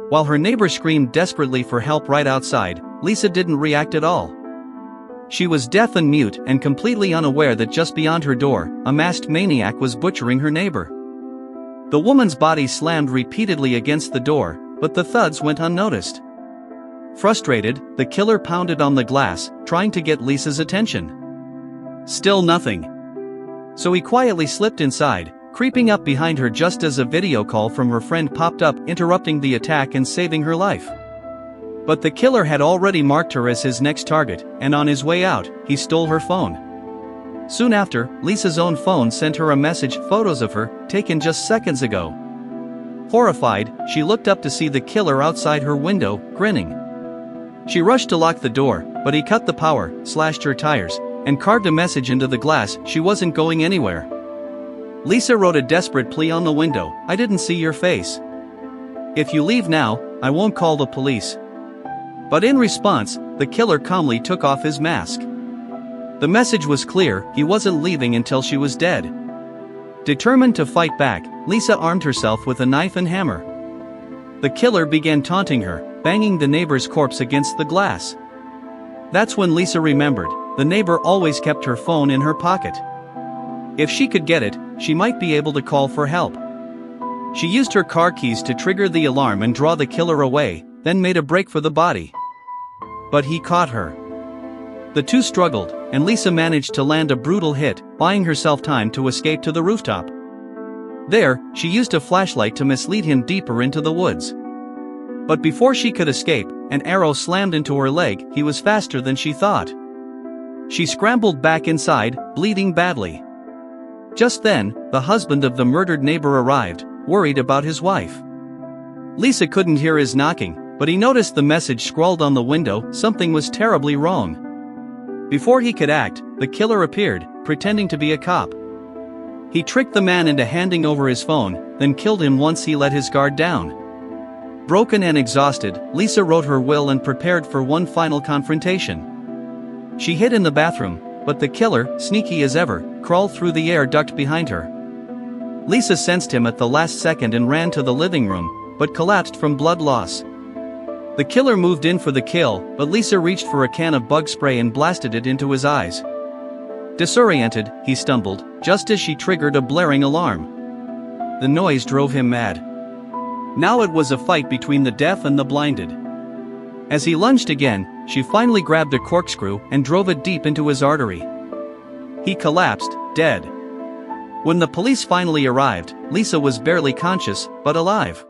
While her neighbor screamed desperately for help right outside, Lisa didn't react at all. She was deaf and mute and completely unaware that just beyond her door, a masked maniac was butchering her neighbor. The woman's body slammed repeatedly against the door, but the thuds went unnoticed. Frustrated, the killer pounded on the glass, trying to get Lisa's attention. Still nothing. So he quietly slipped inside, creeping up behind her just as a video call from her friend popped up, interrupting the attack and saving her life. But the killer had already marked her as his next target, and on his way out, he stole her phone. Soon after, Lisa's own phone sent her a message, photos of her, taken just seconds ago. Horrified, she looked up to see the killer outside her window, grinning. She rushed to lock the door, but he cut the power, slashed her tires, and carved a message into the glass: she wasn't going anywhere. Lisa wrote a desperate plea on the window: "I didn't see your face. If you leave now, I won't call the police." But in response, the killer calmly took off his mask. The message was clear: he wasn't leaving until she was dead. Determined to fight back, Lisa armed herself with a knife and hammer. The killer began taunting her, banging the neighbor's corpse against the glass. That's when Lisa remembered, the neighbor always kept her phone in her pocket. If she could get it, she might be able to call for help. She used her car keys to trigger the alarm and draw the killer away, then made a break for the body. But he caught her. The two struggled, and Lisa managed to land a brutal hit, buying herself time to escape to the rooftop. There, she used a flashlight to mislead him deeper into the woods. But before she could escape, an arrow slammed into her leg. He was faster than she thought. She scrambled back inside, bleeding badly. Just then, the husband of the murdered neighbor arrived, worried about his wife. Lisa couldn't hear his knocking, but he noticed the message scrawled on the window: something was terribly wrong. Before he could act, the killer appeared, pretending to be a cop. He tricked the man into handing over his phone, then killed him once he let his guard down. Broken and exhausted, Lisa wrote her will and prepared for one final confrontation. She hid in the bathroom, but the killer, sneaky as ever, crawled through the air duct behind her. Lisa sensed him at the last second and ran to the living room, but collapsed from blood loss. The killer moved in for the kill, but Lisa reached for a can of bug spray and blasted it into his eyes. Disoriented, he stumbled, just as she triggered a blaring alarm. The noise drove him mad. Now it was a fight between the deaf and the blinded. As he lunged again, she finally grabbed a corkscrew and drove it deep into his artery. He collapsed, dead. When the police finally arrived, Lisa was barely conscious, but alive.